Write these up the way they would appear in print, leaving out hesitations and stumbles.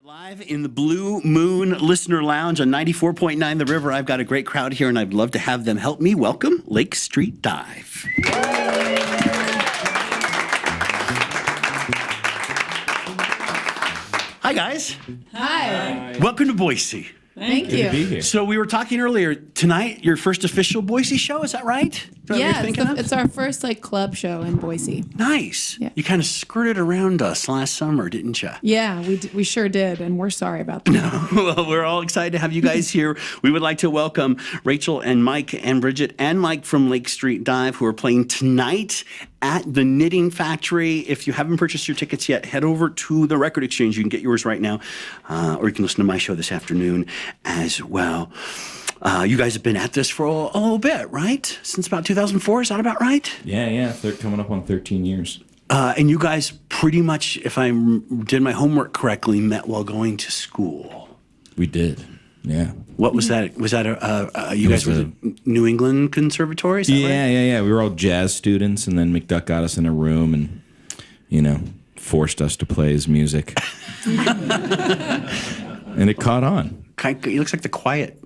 Live in the Blue Moon Listener Lounge on 94.9 The River. I've got a great crowd here, and I'd love to have them help me welcome Lake Street Dive. Hi, guys. Hi. Welcome to Boise. Thank Good to be you. here. So we were talking earlier tonight, your first official Boise show, is that right? Is that what you're Yeah, thinking of? it's our first club show in Boise. Nice. Yeah. You kind of skirted around us last summer, didn't you? Yeah, we sure did, and we're sorry about that. Well, we're all excited to have you guys here. We would like to welcome Rachel and Mike and Bridget and Mike from Lake Street Dive, who are playing tonight at the Knitting Factory. If you haven't purchased your tickets yet, head over to the Record Exchange. You can get yours right now, or you can listen to my show this afternoon as well. You guys have been at this for a little bit, right? Since about 2004, is that about right? Yeah. They're coming up on 13 years. And you guys pretty much, if I did my homework correctly, met while going to school. We did. Yeah. What was that? Was that you guys were the New England Conservatory? Is that right? Yeah. We were all jazz students, and then McDuck got us in a room and, forced us to play his music. And it caught on. He looks like the quiet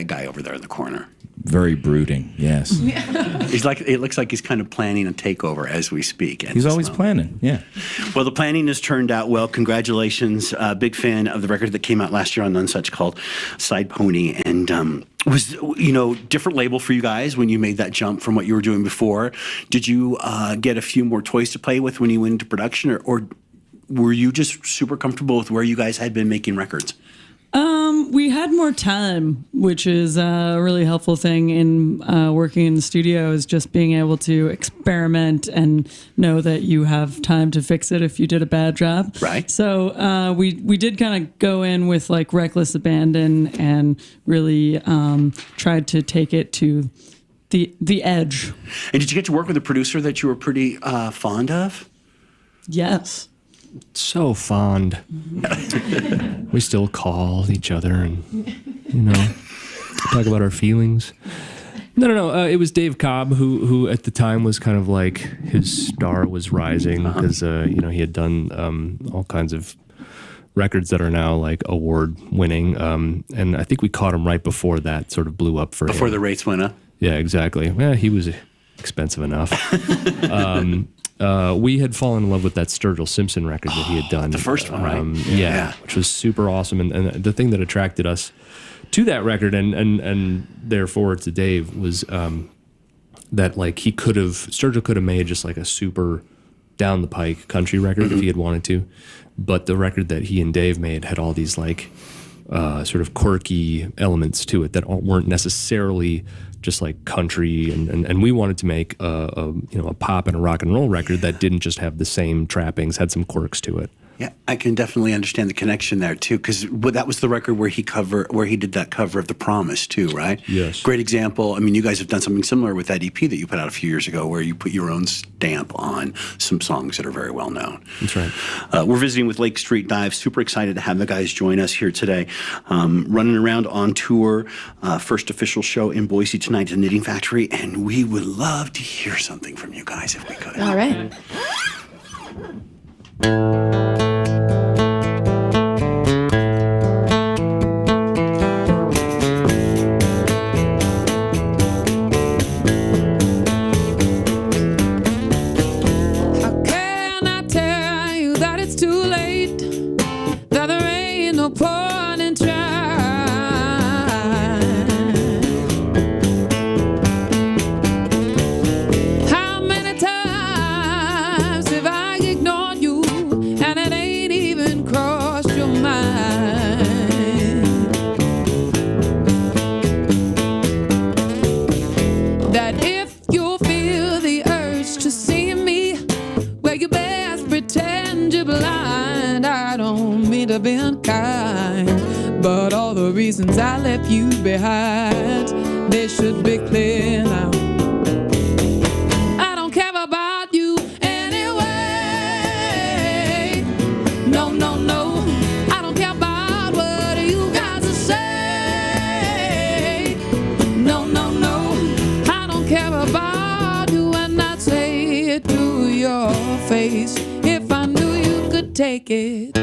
guy over there in the corner. Very brooding, yes. It looks like he's kind of planning a takeover as we speak. He's always planning, yeah. Well, the planning has turned out well. Congratulations. Big fan of the record that came out last year on None Such called Side Pony. And was, different label for you guys when you made that jump from what you were doing before. Did you get a few more toys to play with when you went into production, or were you just super comfortable with where you guys had been making records? We had more time, which is a really helpful thing in working in the studio, is just being able to experiment and know that you have time to fix it if you did a bad job. Right. So we did kind of go in with reckless abandon and really tried to take it to the edge. And did you get to work with a producer that you were pretty fond of? Yes. So fond. We still call each other and, talk about our feelings. No. It was Dave Cobb who at the time was kind of like his star was rising because, he had done all kinds of records that are now award winning. And I think we caught him right before that sort of blew up for him. Before the rates went up? Yeah, exactly. Yeah, he was expensive enough. We had fallen in love with that Sturgill Simpson record that he had done. The first one, right? Yeah, which was super awesome. And the thing that attracted us to that record and therefore to Dave was that Sturgill could have made just a super down the pike country record if he had wanted to. But the record that he and Dave made had all these sort of quirky elements to it that weren't necessarily just country, and we wanted to make a pop and a rock and roll record that didn't just have the same trappings, had some quirks to it. Yeah, I can definitely understand the connection there too, because that was the record where he did that cover of The Promise too, right? Yes. Great example. I mean, you guys have done something similar with that EP that you put out a few years ago, where you put your own stamp on some songs that are very well known. That's right. We're visiting with Lake Street Dive. Super excited to have the guys join us here today. Running around on tour, first official show in Boise tonight at the Knitting Factory, and we would love to hear something from you guys if we could. All right. How can I tell you that it's too late, that there ain't no point in trying? How many times have I ignored you and it ain't even crossed your mind? That if you feel the urge to see me, well, you best pretend you're blind. I don't mean to be unkind, but all the reasons I left you behind, they should be clear now. I don't care about you anyway. No. I don't care about what you guys are saying. No. I don't care about you, and I'd say it to your face if I knew you could take it.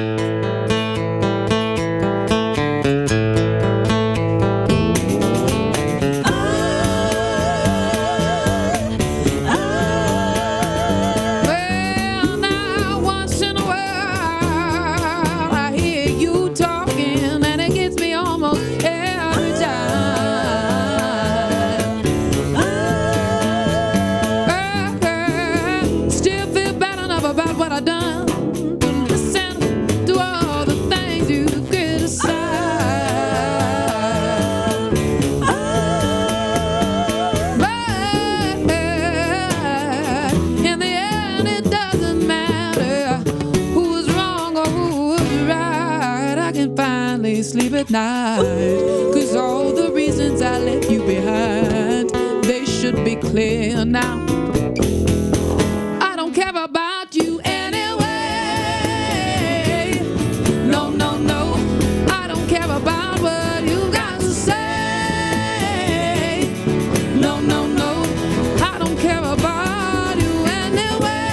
at night. 'Cause all the reasons I left you behind, they should be clear now. I don't care about you anyway. No, no, no. I don't care about what you got to say. No, no, no. I don't care about you anyway.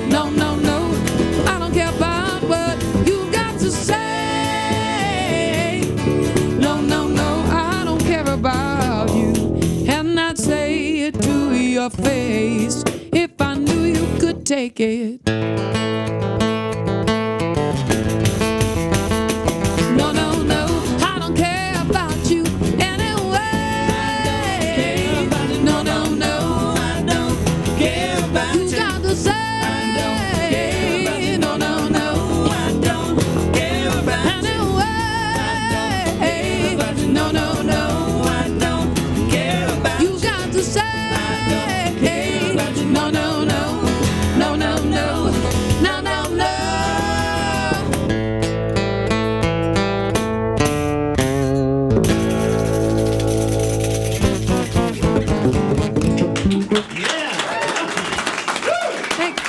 No, no, no. I don't care about what you got to say. No, no, no. I don't care about you. And I'd say it to your face if I knew you could take it. No, no, no, I don't care about you anyway. No, no, no, I don't care about you. You got to say. No, no, no, I don't care about anyway. No, no, no, I don't care about you. Got to say. No, no, no, no, no, no, no, no, no. Thanks.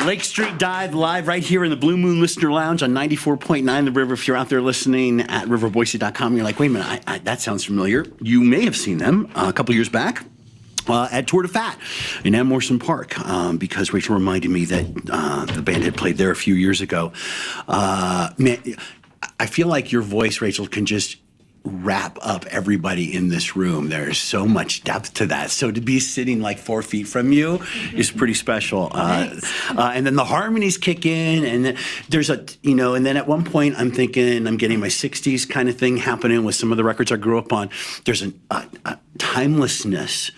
Lake Street Dive live right here in the Blue Moon Listener Lounge on 94.9 The River. If you're out there listening at riverboise.com, you're like, wait a minute, that sounds familiar. You may have seen them a couple years back. At Tour de Fat in Morrison Park, because Rachel reminded me that the band had played there a few years ago. Man, I feel like your voice, Rachel, can just wrap up everybody in this room. There's so much depth to that. So to be sitting like 4 feet from you is pretty special. And then the harmonies kick in, and there's and then at one point I'm thinking I'm getting my 60s kind of thing happening with some of the records I grew up on. There's a timelessness,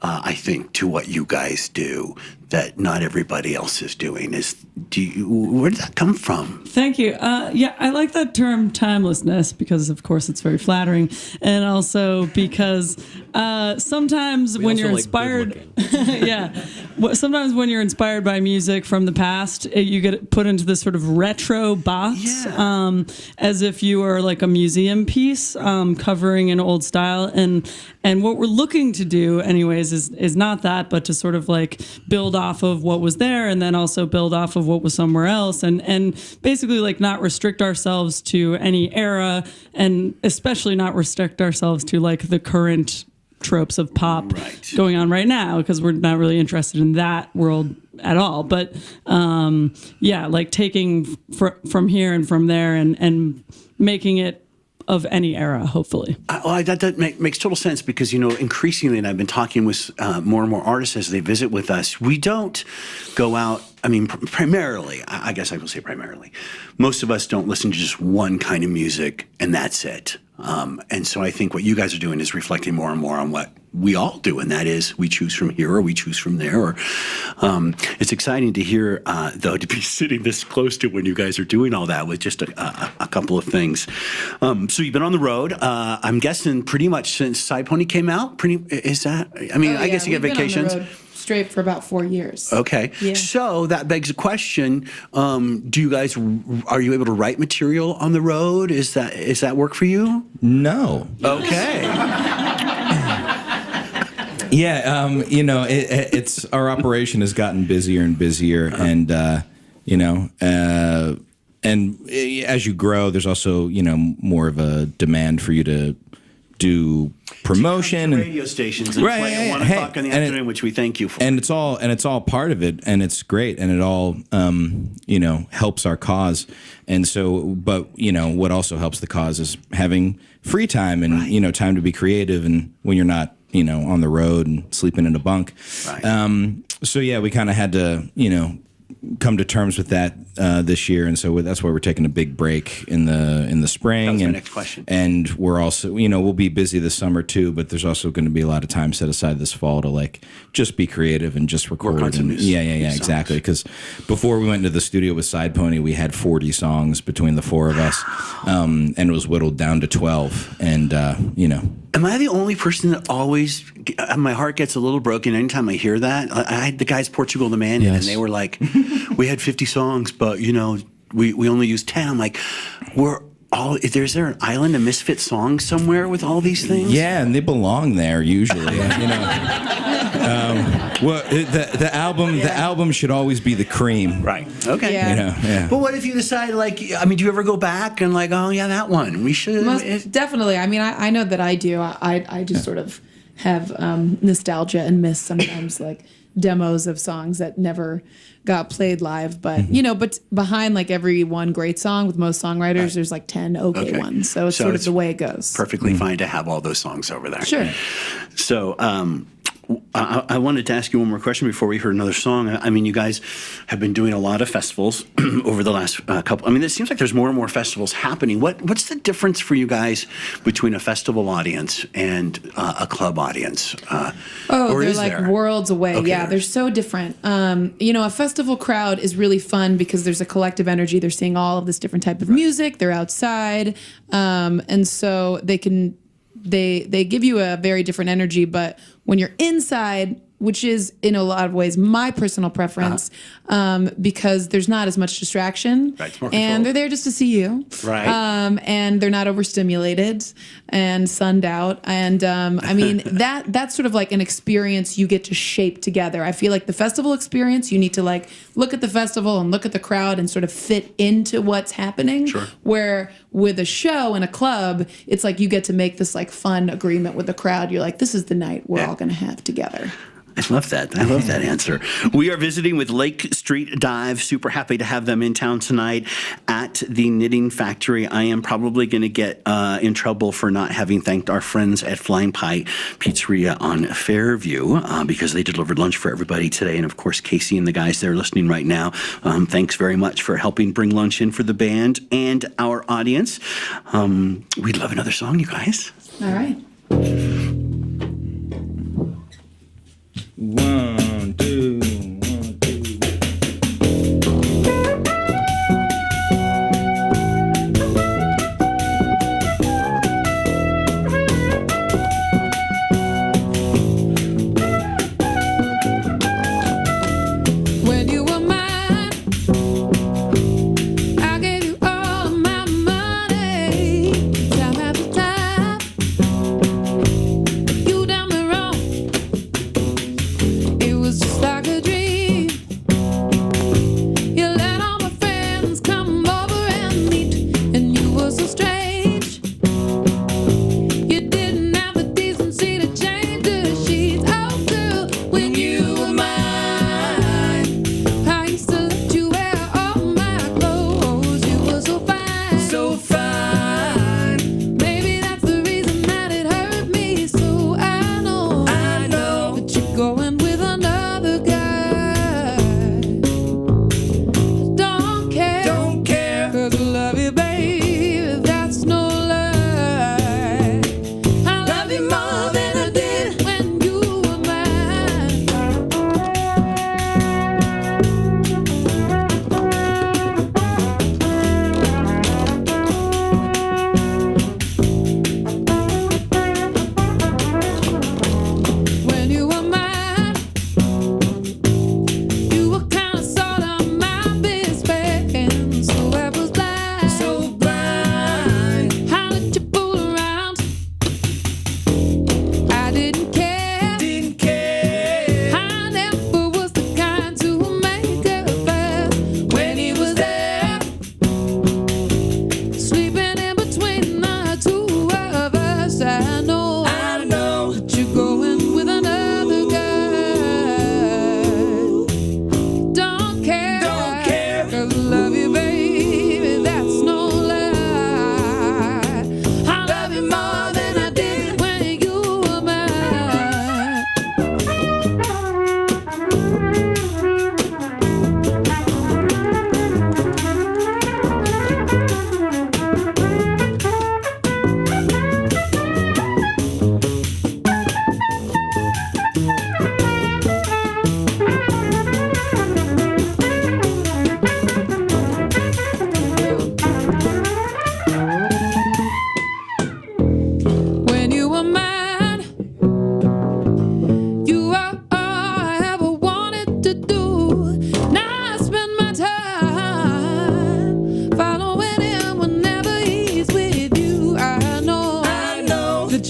I think, to what you guys do that not everybody else is doing. Where did that come from? Thank you. Yeah, I like that term timelessness because, of course, it's very flattering. And also because sometimes when you're inspired, sometimes when you're inspired by music from the past, you get put into this sort of retro box, as if you are like a museum piece covering an old style. And what we're looking to do, anyways, is not that, but to sort of like build off of what was there and then also build off of what was somewhere else and basically like not restrict ourselves to any era and especially not restrict ourselves to like the current tropes of pop going on right now because we're not really interested in that world at all. But like taking from here and from there and making it of any era, hopefully. That makes total sense because, increasingly, and I've been talking with more and more artists as they visit with us, we don't go out, primarily, I guess I will say primarily, most of us don't listen to just one kind of music and that's it. And so I think what you guys are doing is reflecting more and more on what we all do, and that is we choose from here or we choose from there. Or it's exciting to hear, though, to be sitting this close to when you guys are doing all that with just a couple of things. So you've been on the road, I'm guessing pretty much since Side Pony came out. I guess you get vacations. Straight for about 4 years. Okay. Yeah. So that begs a question. Are you able to write material on the road? Is that work for you? No. Okay. Yeah, it's our operation has gotten busier and busier, and as you grow, there's also more of a demand for you to do promotion and radio stations and play at 1 o'clock in the afternoon, which we thank you for. And it's all part of it, and it's great, and it all helps our cause. And so, but what also helps the cause is having free time and time to be creative, and when you're not on the road and sleeping in a bunk. Right. So yeah, we kind of had to come to terms with that this year, and so that's why we're taking a big break in the spring. That was my next question. And we're also, we'll be busy this summer too, but there's also going to be a lot of time set aside this fall to like just be creative and just record. Work on some new exactly. Because before we went into the studio with Side Pony, we had 40 songs between the four of us, and it was whittled down to 12, and Am I the only person that always, my heart gets a little broken anytime I hear that? I had the guys Portugal the Man, and Yes. they were like, we had 50 songs, but we only used 10. I'm like, is there an island of misfit songs somewhere with all these things? Yeah, and they belong there usually. Well, the album should always be the cream. Right. Okay. Yeah. Yeah. But what if you decide, do you ever go back and oh yeah, that one we should? Definitely. I mean, I know that I do. I just sort of have nostalgia and miss sometimes demos of songs that never got played live. But but behind every one great song with most songwriters, there's 10 okay ones. So it's sort of the way it goes. Perfectly fine to have all those songs over there. Sure. So I wanted to ask you one more question before we heard another song. I mean, you guys have been doing a lot of festivals over the last couple. I mean, it seems like there's more and more festivals happening. What's the difference for you guys between a festival audience and a club audience? Or They're is there? worlds away. Okay. Yeah, they're so different. A festival crowd is really fun because there's a collective energy. They're seeing all of this different type of music. They're outside, and so they give you a very different energy. But when you're inside, which is in a lot of ways my personal preference, because there's not as much distraction, Right, it's more and controlled. they're there just to see you, Right. And they're not overstimulated and sunned out, and I mean that's sort of like an experience you get to shape together. I feel like the festival experience, you need to look at the festival and look at the crowd and sort of fit into what's happening. Sure. Where with a show in a club, it's you get to make this fun agreement with the crowd. You're like, this is the night we're all going to have together. I love that. I love that answer. We are visiting with Lake Street Dive. Super happy to have them in town tonight at the Knitting Factory. I am probably going to get in trouble for not having thanked our friends at Flying Pie Pizzeria on Fairview because they delivered lunch for everybody today. And of course, Casey and the guys there listening right now, thanks very much for helping bring lunch in for the band and our audience. We'd love another song, you guys. All right. 1, 2, 1, 2. When you were mine, I gave you all of my money. Time after time,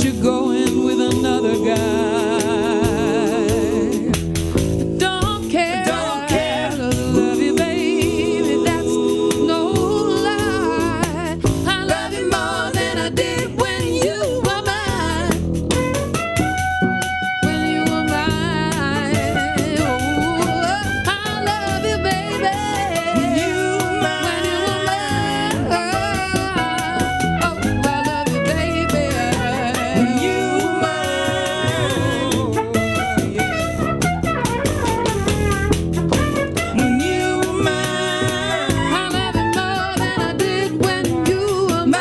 guess you're going with another guy. Don't care. Don't care. I love you, baby. That's no lie. I love you more than I did when you were mine. When you were mine. Oh, I love you, baby. When you were mine. Oh, I love you, baby. When you were mine. Yeah. When you were mine. I love you more than I did when you were mine.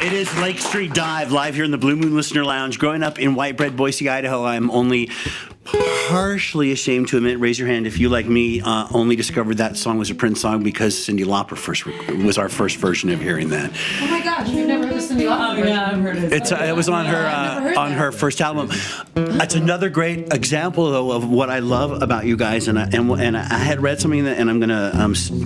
It is Lake Street Dive live here in the Blue Moon Listener Lounge. Growing up in White Bread, Boise, Idaho, I'm only partially ashamed to admit, raise your hand if you, like me, only discovered that song was a Prince song because Cyndi Lauper was our first version of hearing that. Oh my gosh, you've never heard of Cyndi Lauper? Oh yeah, I've heard it. It was on her never heard on that. her first album. That's another great example, though, of what I love about you guys. And I had read something that, and I'm gonna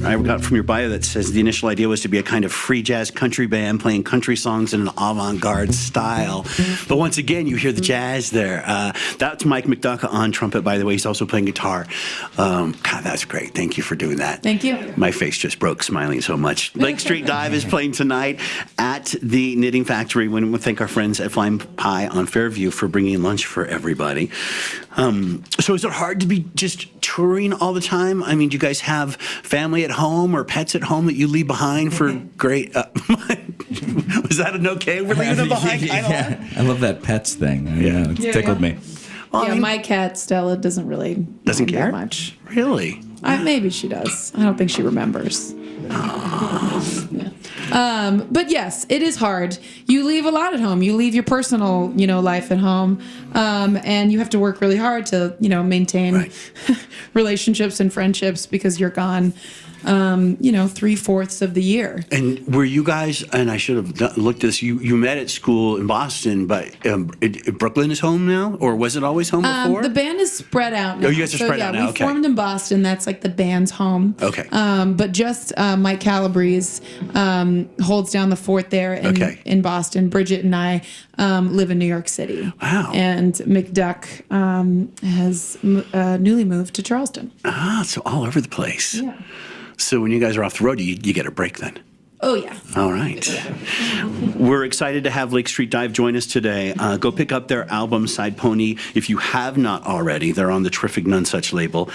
I got from your bio that says the initial idea was to be a kind of free jazz country band playing country songs in an avant-garde style. But once again, you hear the jazz there. That's Mike McDuck on trumpet, by the way. He's also playing guitar. God, that's great. Thank you for doing that. Thank you. My face just broke smiling so much. Lake Street Dive is playing tonight at the Knitting Factory. We want to thank our friends at Flying Pie on Fairview for bringing lunch for everybody. So is it hard to be just touring all the time? I mean, do you guys have family at home or pets at home that you leave behind for great... was that an okay? We're leaving them behind? Yeah, I love that pets thing. I know, it's tickled me. Well, I Yeah, mean, my cat Stella doesn't really Doesn't mind care? that much. really? Maybe she does. I don't think she remembers. But yes, it is hard. You leave a lot at home. You leave your personal, life at home, and you have to work really hard to, maintain Right. relationships and friendships because you're gone, 3/4 of the year. And were you guys, and I should have looked at this, you met at school in Boston, but Brooklyn is home now? Or was it always home before? The band is spread out now. Oh, you guys are spread out now, we okay. formed in Boston. That's like the band's home. Okay. But just Mike Calabrese holds down the fort there Okay. in Boston. Bridget and I live in New York City. Wow. And McDuck has newly moved to Charleston. So all over the place. Yeah. So when you guys are off the road, you get a break then? Oh, yeah. All right. We're excited to have Lake Street Dive join us today. Go pick up their album, Side Pony, if you have not already. They're on the terrific None Such label.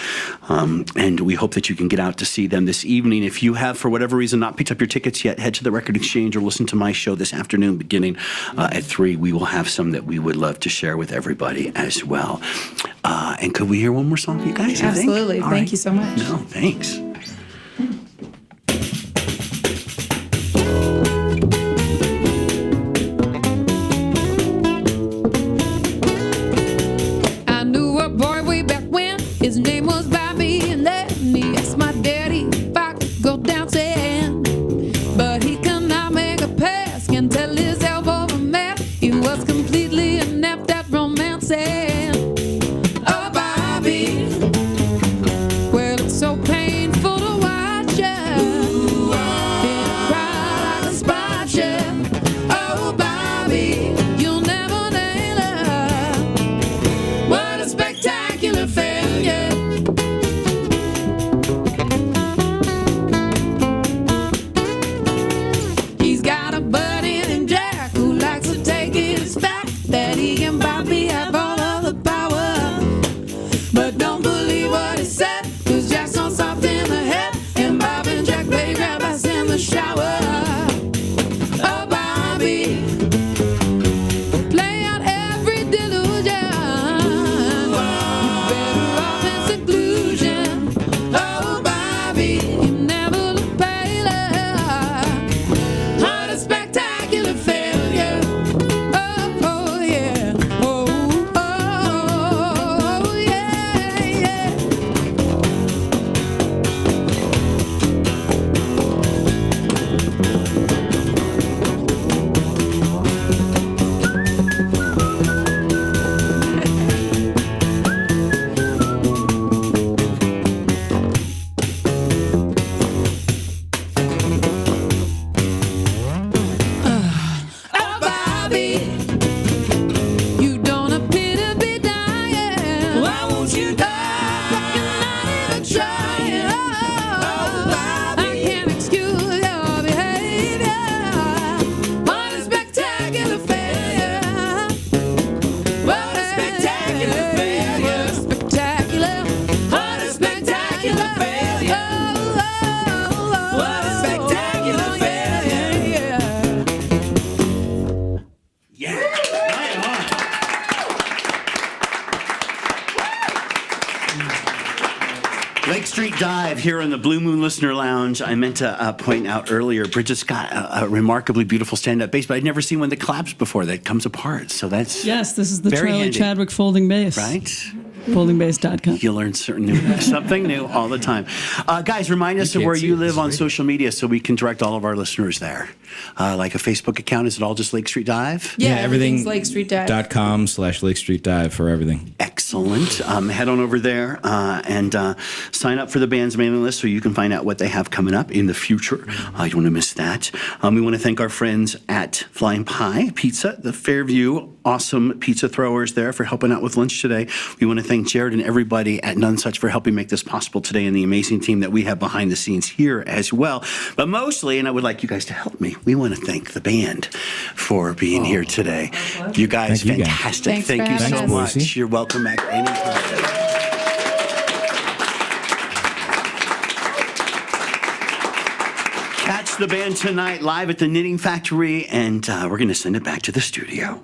And we hope that you can get out to see them this evening. If you have, for whatever reason, not picked up your tickets yet, head to the Record Exchange or listen to my show this afternoon beginning at 3. We will have some that we would love to share with everybody as well. And could we hear one more song, you guys? I think? Absolutely. All Thank you so much. No, thanks. I knew a boy way back when. His name was Bobby, and then he asked my daddy if I could go dancing. But he could not make a pass, can tell his elbow from that. He was completely inept at romancing. Oh, Bobby, well, it's so painful. Dive here in the Blue Moon Listener Lounge. I meant to point out earlier, Bridget's got a remarkably beautiful stand-up bass, but I'd never seen one that claps before, that comes apart. So that's Yes, this is the very Charlie handy. Chadwick folding bass. Right? Foldingbass.com. You learn something new all the time. Guys, remind us of can't where see you it. This live is on radio. social media so we can direct all of our listeners there. Like a Facebook account, is it all just Lake Street Dive? Yeah, everything. everything's Lake Street Dive. .com/Lake Street Dive for everything. Excellent. Head on over there and sign up for the band's mailing list so you can find out what they have coming up in the future. You don't want to miss that. We want to thank our friends at Flying Pie Pizza, the Fairview awesome pizza throwers there for helping out with lunch today. We want to thank Jared and everybody at None Such for helping make this possible today, and the amazing team that we have behind the scenes here as well. But mostly, and I would like you guys to help me, we want to thank the band for being here today. You guys, Thank you, guys. fantastic. Thanks Thank for you having so us. much. Boise. You're welcome back anytime. Catch the band tonight live at the Knitting Factory, and we're going to send it back to the studio.